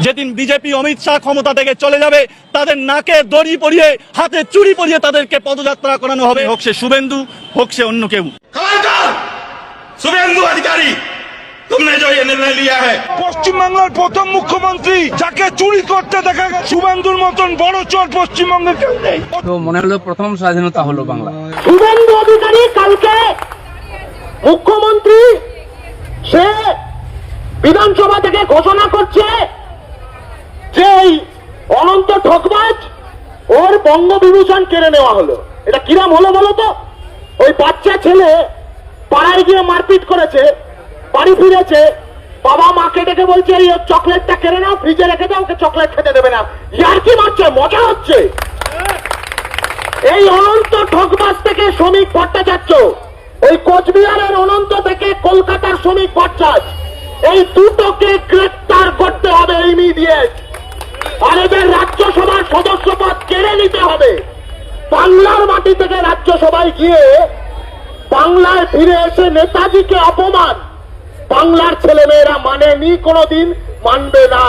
যেদিন বিজেপি অমিত শাহ ক্ষমতা থেকে চলে যাবে তাদের নাকে দড়ি পরিয়ে হাতে চুড়ি পরিয়ে তাদেরকে পদযাত্রা করানো হবে, হোক সে শুভেন্দু হোক সে অন্য কেউ। শুভেন্দু অধিকারী, तुमने जो ये निर्णय लिया है, পশ্চিমবাংলার প্রথম মুখ্যমন্ত্রী যাকে চুরি করতে দেখা গেছে, শুভেন্দুর মতন বড় চোর পশ্চিমবঙ্গে কেউ নেই। তো মনে হলো প্রথম স্বাধীনতা হলো বাংলা। শুভেন্দু অধিকারী কালকে মুখ্যমন্ত্রী, সে বিধানসভা থেকে ঘোষণা করছে যে এই অনন্ত ঠকবাজ ওর বঙ্গবিভূষণ কেড়ে নেওয়া হলো। এটা কিরাম হলো বলো তো? ওই বাচ্চা ছেলে পাড়ায় গিয়ে মারপিট করেছে, বাড়ি ফিরেছে, বাবা মাকে ডেকে বলছে এই চকলেটটা কেড়ে নাও, ফ্রিজে রেখে দাও, ওকে চকলেট খেতে দেবে না। ইয়ার কি মারছে, মজা হচ্ছে। এই অনন্ত ঠকবাজ থেকে শ্রমিক ভট্টাচার্য, ওই কোচবিহারের অনন্ত থেকে কলকাতার শ্রমিক ভট্টাচার্য, এই দুটোকে গ্রেফতার করতে হবে ইমিডিয়েট। আর এদের রাজ্যসভার সদস্য পদ কেড়ে নিতে হবে। বাংলার মাটি থেকে রাজ্যসভায় গিয়ে বাংলায় ফিরে এসে নেতাজিকে অপমান বাংলার ছেলেমেয়েরা মানেনি, কোনোদিন মানবে না।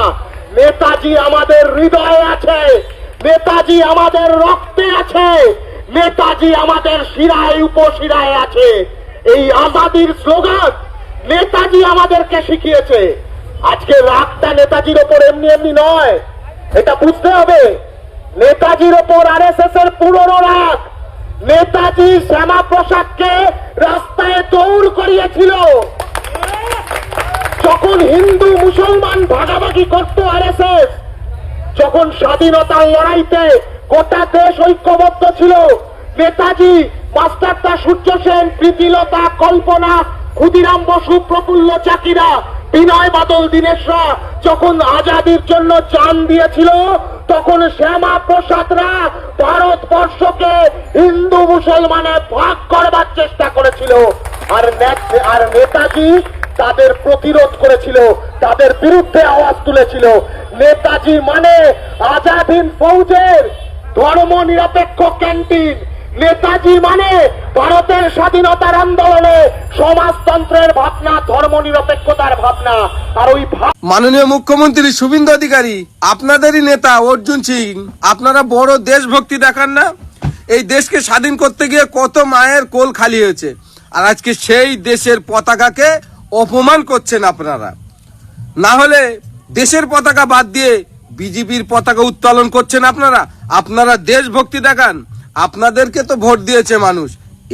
নেতাজি আমাদের হৃদয়ে আছে, নেতাজি আমাদের রক্তে আছে, নেতাজি আমাদের শিরায় উপশিরায় আছে। এই আজাদির স্লোগান নেতাজি আমাদেরকে শিখিয়েছে। আজকে রাগটা নেতাজির ওপর এমনি এমনি নয়, এটা বুঝতে হবে। নেতাজির ওপর আরএসএস এর পুরনো রাগ। নেতাজি শ্যামা প্রসাদকে রাস্তায় দৌড় করিয়েছিল। যখন হিন্দু মুসলমান ভাগাভাগি করত আরএসএস, যখন স্বাধীনতার লড়াইতে গোটা দেশ ঐক্যবদ্ধ ছিল, নেতাজি, মাস্টারদা সূর্য সেন, প্রীতিলতা, কল্পনা, ক্ষুদিরাম বসু, প্রফুল্ল চাকিরা, বিনয় বাদল দীনেশরা যখন আজাদির জন্য জান দিয়েছিল, তখন শ্যামা প্রসাদরা ভারতবর্ষকে হিন্দু মুসলমানে ভাগ করবার চেষ্টা করেছিল। আর নেতাজি তাদের প্রতিরোধ করেছিল, তাদের বিরুদ্ধে আওয়াজ তুলেছিল। নেতাজি মানে আজাদিন ফৌজের ধর্ম নিরপেক্ষ ক্যান্টিন। নেতাজি মানে ভারতের স্বাধীনতার আন্দোলনে সমাজতন্ত্রের ভাবনা, ধর্ম নিরপেক্ষতার ভাবনা। আর ওই মাননীয় মুখ্যমন্ত্রী শুভেন্দু অধিকারী, আপনাদেরই নেতা অর্জুন সিং, আপনারা বড় দেশভক্তি দেখান না? এই দেশকে স্বাধীন করতে গিয়ে কত মায়ের কোল খালি হয়েছে, আর আজকে সেই দেশের পতাকাকে অপমান করছেন আপনারা। না হলে দেশের পতাকা বাদ দিয়ে বিজেপির পতাকা উত্তোলন করছেন আপনারা। আপনারা দেশভক্তি দেখান। আপনাদেরকে তো ভোট দিয়েছে মানুষ,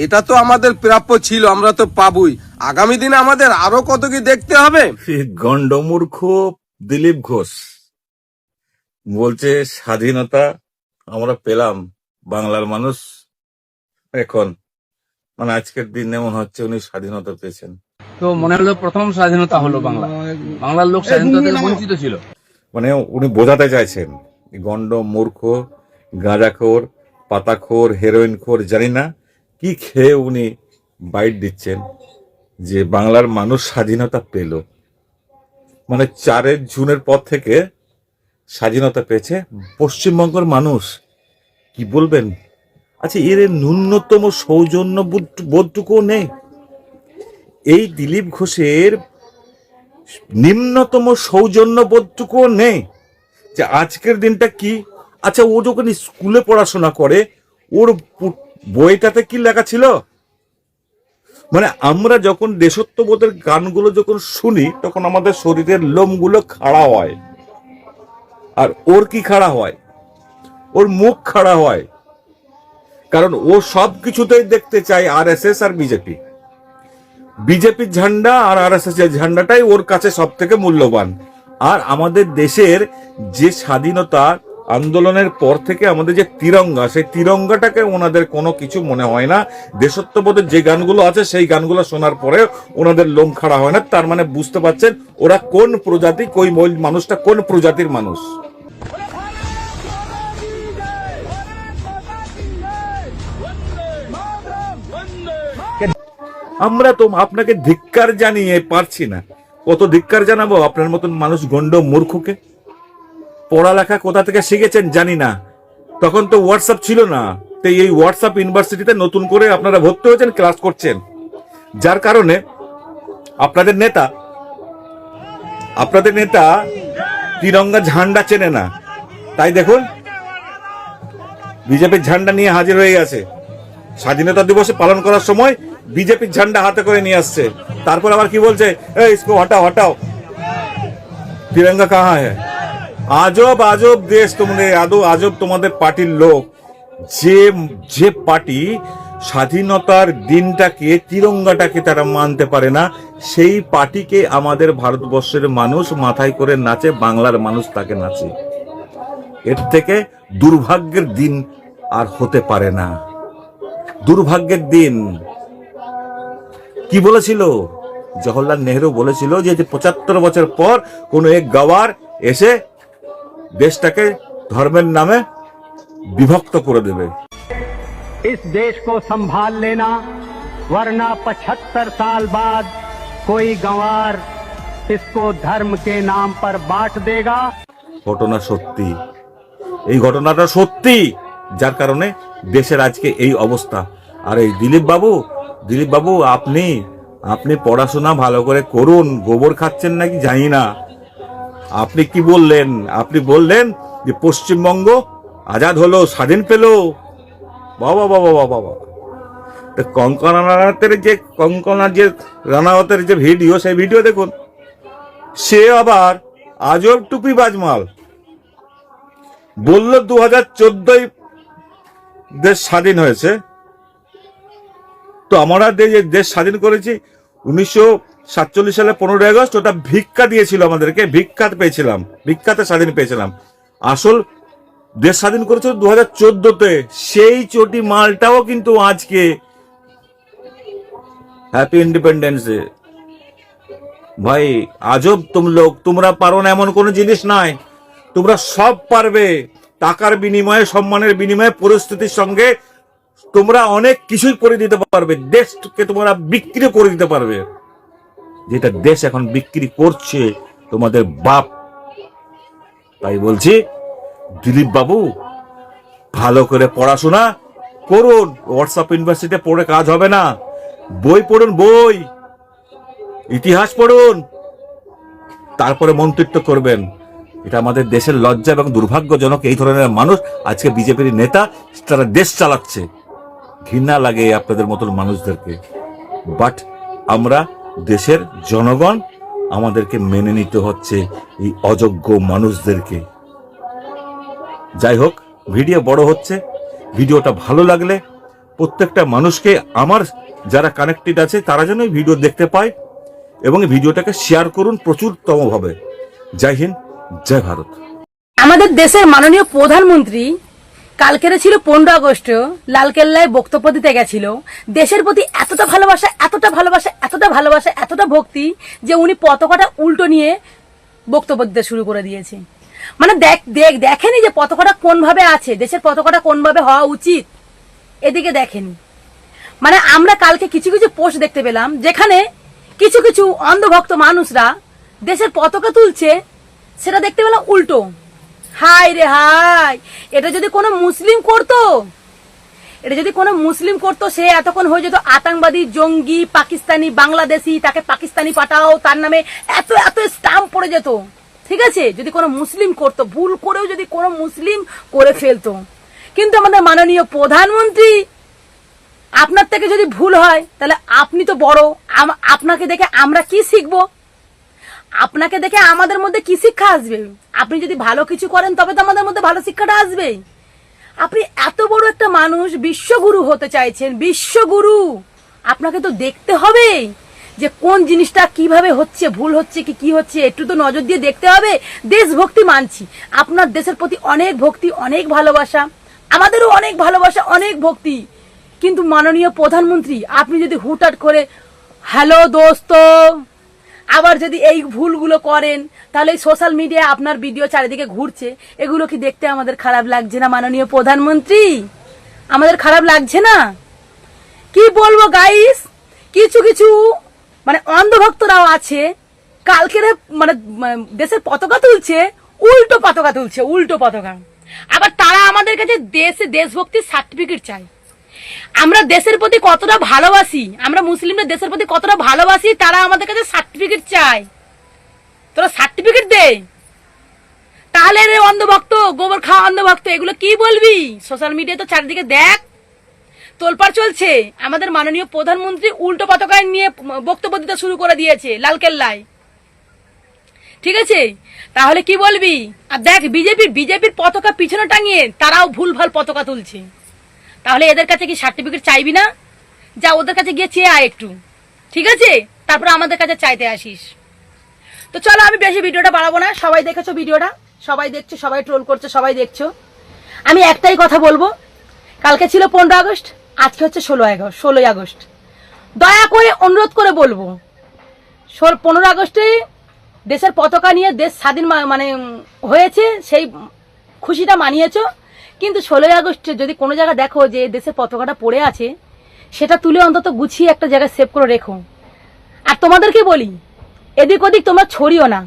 এটা তো আমাদের প্রাপ্য ছিল, আমরা তো পাবই। আগামী দিনে আমাদের আরো কত কি দেখতে হবে। গন্ডমূর্খ দিলীপ ঘোষ বলছে স্বাধীনতা আমরা পেলাম, বাংলার মানুষ এখন মানে আজকের দিন এমন হচ্ছে উনি স্বাধীনতা পেয়েছেন। তো মনে হলো প্রথম স্বাধীনতা হলো বাংলা। বাংলার লোক স্বাধীনতা থেকে বঞ্চিত ছিল। মানে উনি বোঝাতে চাইছেন গন্ড মূর্খ, গাঁজাখোর, পাতাখোর, হেরোইনখোর, জানি না কি খেয়ে উনি বাইট দিচ্ছেন যে বাংলার মানুষ স্বাধীনতা পেল। মানে 4 জুনের পর থেকে স্বাধীনতা পেয়েছে পশ্চিমবঙ্গের মানুষ। কি বলবেন? আচ্ছা, এর ন্যূনতম সৌজন্য বোধটুকুও নেই। এই দিলীপ ঘোষের নিম্নতম সৌজন্য বোধটুকুও নেই যে আজকের দিনটা কি। আচ্ছা, ও যখন স্কুলে পড়াশোনা করে ওর বইটাতে কি লেখা ছিল? মানে আমরা যখন দেশত্ববোধের গানগুলো যখন শুনি তখন আমাদের শরীরের লোমগুলো খাড়া হয়। আর ওর কি খাড়া হয়? ওর মুখ খাড়া হয়, কারণ ও সব কিছুতেই দেখতে চায় আরএসএস আর বিজেপি। বিজেপির ঝান্ডা আর আরএসএস এর ঝান্ডাটাই ওর কাছে সব থেকে মূল্যবান। আর আমাদের দেশের যে স্বাধীনতা আন্দোলনের পর থেকে আমাদের যে তিরঙ্গা, সেই তিরঙ্গাটাকে ওনাদের কোনো কিছু মনে হয় না। দেশত্ববোধের যে গানগুলো আছে সেই গানগুলো শোনার পরে ওনাদের লোম খাড়া হয় না। তার মানে বুঝতে পারছেন ওরা কোন প্রজাতি, কই মানুষটা কোন প্রজাতির মানুষ। আমরা তো আপনাকে ধিক্কার জানিয়ে পারছি না। কত ধিক্কার জানাবো আপনার মতন মানুষ, গন্ড মূর্খকে? পড়ালেখা কোথা থেকে শিখেছেন জানি না, তখন তো হোয়াটসঅ্যাপ ছিল না। তো এই হোয়াটসঅ্যাপ ইউনিভার্সিটিতে নতুন করে আপনারা ভর্তি হয়েছেন, ক্লাস করছেন, যার কারণে আপনাদের নেতা তিরঙ্গা ঝান্ডা চেনে না, তাই দেখুন বিজেপির ঝান্ডা নিয়ে হাজির হয়ে গেছে। স্বাধীনতা দিবসে পালন করার সময় বিজেপির ঝান্ডা হাতে করে নিয়ে আসছে, তারপর আবার কি বলছে, এই ইসকো হটাও হটাও, তিরঙ্গা কাহা হ্যায়। আজব আজব দেশ তোমাদের, আজব তোমাদের পার্টির লোক। যে পার্টি স্বাধীনতার দিনটাকে, তিরঙ্গাটাকে তারা মানতে পারে না, সেই পার্টিকে আমাদের ভারতবর্ষের মানুষ মাথায় করে নাচে, বাংলার মানুষ তাকে নাচে। এর থেকে দুর্ভাগ্যের দিন আর হতে পারে না। দুর্ভাগ্যের দিন। কি বলেছিল জওহরলাল নেহরু? বলেছিল যে 75 বছর পর কোন এক গওয়ার এসে দেশটাকে ধর্মের নামে বিভক্ত করে দেবে। इस देश को संभाल लेना, वरना 75 साल बाद कोई गंवार इसको धर्म के नाम पर बांट देगा। ঘটনা সত্যি, এই ঘটনাটা সত্যি, যার কারণে দেশের আজকে এই অবস্থা। আর এই দিলীপ বাবু আপনি পড়াশোনা ভালো করে করুন। গোবর খাচ্ছেন নাকি জানি না। আপনি কি বললেন? আপনি বললেন যে পশ্চিমবঙ্গ আজাদ হলো, স্বাধীন পেল। বাবা বাবা বাবা বাবা, কঙ্কনা রানাওয়াতের যে ভিডিও, সেই ভিডিও দেখুন। সে আবার আজব টুপি বাজমাল বলল 2014 দেশ স্বাধীন হয়েছে। তো আমরা দেশ স্বাধীন করেছি 1947 সালে 15 আগস্ট। ওটা ভিক্ষা দিয়েছিল আমাদেরকে, ভিক্ষাতে স্বাধীন পেয়েছিলাম। আসল দেশ স্বাধীন করেছিল 2014-তে। সেই চটি মালটাও কিন্তু আজকে হ্যাপি ইন্ডিপেন্ডেন্স ডে। ভাই আজব তোমরা পারো না এমন কোন জিনিস নাই। তোমরা সব পারবে। টাকার বিনিময়ে, সম্মানের বিনিময়ে, পরিস্থিতির সঙ্গে তোমরা অনেক কিছুই করে দিতে পারবে। দেশকে তোমরা বিক্রি করে দিতে পারবে, যেটা দেশ এখন বিক্রি করছে তোমাদের বাপ। তাই বলছি দিলীপ বাবু, ভালো করে পড়াশোনা করুন। হোয়াটসঅ্যাপ ইউনিভার্সিটি পড়ে কাজ হবে না। বই পড়ুন, বই, ইতিহাস পড়ুন, তারপরে মন্ত্রিত্ব করবেন। এটা আমাদের দেশের লজ্জা এবং দুর্ভাগ্যজনক। এই ধরনের মানুষ আজকে বিজেপির নেতা, তারা দেশ চালাচ্ছে। ঘৃণা লাগে আপনাদের মতন মানুষদেরকে। বাট আমরা দেশের জনগণ, আমাদেরকে মেনে নিতে হচ্ছে এই অযোগ্য মানুষদেরকে। যাই হোক, ভিডিও বড় হচ্ছে। ভিডিওটা ভালো লাগলে প্রত্যেকটা মানুষকে, আমার যারা কানেক্টেড আছে তারা যেন এই ভিডিও দেখতে পায়, এবং এই ভিডিওটাকে শেয়ার করুন প্রচুরতম ভাবে। জয় হিন্দ, জয় ভারত। আমাদের দেশের মাননীয় প্রধানমন্ত্রী কালকের ছিল 15 আগস্ট লালকেল্লায় বক্তব্য দিতে গেছিল। দেশের প্রতি এতটা ভালোবাসা, এতটা ভালোবাসা, এতটা ভালোবাসা, এতটা ভক্তি যে উনি পতাকাটা উল্টো নিয়ে বক্তব্য দিতে শুরু করে দিয়েছে। মানে দেখেনি যে পতাকাটা কোন ভাবে আছে, দেশের পতাকাটা কোন ভাবে হওয়া উচিত, এদিকে দেখেনি। মানে আমরা কালকে কিছু কিছু পোস্ট দেখতে পেলাম যেখানে কিছু কিছু অন্ধভক্ত মানুষরা দেশের পতাকা তুলছে, সেটা দেখতে পেলাম উল্টো। হাই রে হাই, এটা যদি কোনো মুসলিম করতো, সে এতক্ষণ হয়ে যেত আতঙ্কবাদী, জঙ্গি, পাকিস্তানি, বাংলাদেশি, তাকে পাকিস্তানি পাঠাও, তার নামে এত এত স্ট্যাম্প পড়ে যেত। ঠিক আছে, যদি কোনো মুসলিম করতো, ভুল করেও যদি কোনো মুসলিম করে ফেলতো। কিন্তু আমাদের মাননীয় প্রধানমন্ত্রী, আপনার থেকে যদি ভুল হয় তাহলে আপনি তো বড়, আপনাকে দেখে আমরা কি শিখবো? আপনাকে দেখে আমাদের মধ্যে কি শিক্ষা আসবে? আপনি যদি ভালো কিছু করেন তবে তো আমাদের মধ্যে ভালো শিক্ষাটা আসবে। আপনি এত বড় একটা মানুষ, বিশ্বগুরু হতে চাইছেন, বিশ্বগুরু। আপনাকে তো দেখতে হবে যে কোন জিনিসটা কিভাবে হচ্ছে, ভুল হচ্ছে কি হচ্ছে, একটু তো নজর দিয়ে দেখতে হবে। দেশভক্তি মানছি, আপনার দেশের প্রতি অনেক ভক্তি, অনেক ভালোবাসা, আমাদেরও অনেক ভালোবাসা, অনেক ভক্তি। কিন্তু মাননীয় প্রধানমন্ত্রী, আপনি যদি হুটহাট করে হ্যালো দোস্ত, আবার যদি এই ভুলগুলো করেন, তাহলে এই সোশ্যাল মিডিয়ায় আপনার ভিডিও চারিদিকে ঘুরছে, এগুলো কি দেখতে আমাদের খারাপ লাগছে না মাননীয় প্রধানমন্ত্রী? আমাদের খারাপ লাগছে না? কি বলবো গাইস, কিছু কিছু মানে অন্ধভক্তরাও আছে, কালকের মানে দেশের পতাকা তুলছে, উল্টো পতাকা তুলছে, উল্টো পতাকা। আবার তারা আমাদের কাছে দেশভক্তির সার্টিফিকেট চায়। আমরা দেশের প্রতি কতটা ভালোবাসি, আমরা মুসলিমরা দেশের প্রতি কতটা ভালোবাসি, তারা আমাদের কাছে সার্টিফিকেট চায়। তোরা সার্টিফিকেট দে, অন্ধভক্ত, গোবর খাওয়া অন্ধভক্ত, এগুলো কি বলবি? সোশ্যাল মিডিয়া তো চারিদিকে দেখ তোলপাড় চলছে। আমাদের মাননীয় প্রধানমন্ত্রী উল্টো পতাকা নিয়ে বক্তব্য দিতে শুরু করে দিয়েছে লালকেল্লায়, ঠিক আছে? তাহলে কি বলবি? আর দেখ বিজেপির পতাকা পিছনে টাঙিয়ে তারাও ভুলভাল পতাকা তুলছে। তাহলে এদের কাছে কি সার্টিফিকেট চাইবি না? যা ওদের কাছে গিয়ে চেয়ে আয় একটু, ঠিক আছে? তারপর আমাদের কাছে চাইতে আসিস। তো চলো আমি বেশি ভিডিওটা বাড়াবো না। সবাই দেখেছো ভিডিওটা, সবাই দেখছো, সবাই ট্রোল করছো, সবাই দেখছো। আমি একটাই কথা বলবো, কালকে ছিল 15 আগস্ট, আজকে হচ্ছে 16 আগস্ট। দয়া করে অনুরোধ করে বলবো, 15 আগস্টে দেশের পতাকা নিয়ে দেশ স্বাধীন মানে হয়েছে, সেই খুশিটা মানিয়েছো। কিন্তু 16 আগস্টে যদি কোনো জায়গায় দেখো যে দেশের পতাকাটা পড়ে আছে, সেটা তুলে অন্তত গুছিয়ে একটা জায়গায় সেভ করে রেখো। আর তোমাদেরকে বলি, এদিক ওদিক তোমরা ছড়িও না,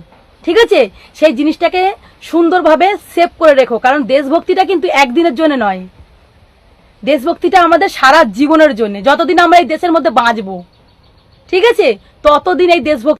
ঠিক আছে? সেই জিনিসটাকে সুন্দরভাবে সেভ করে রেখো, কারণ দেশভক্তিটা কিন্তু একদিনের জন্য নয়, দেশভক্তিটা আমাদের সারা জীবনের জন্য। যতদিন আমরা এই দেশের মধ্যে বাঁচবো, ঠিক আছে, ততদিন এই দেশভক্তি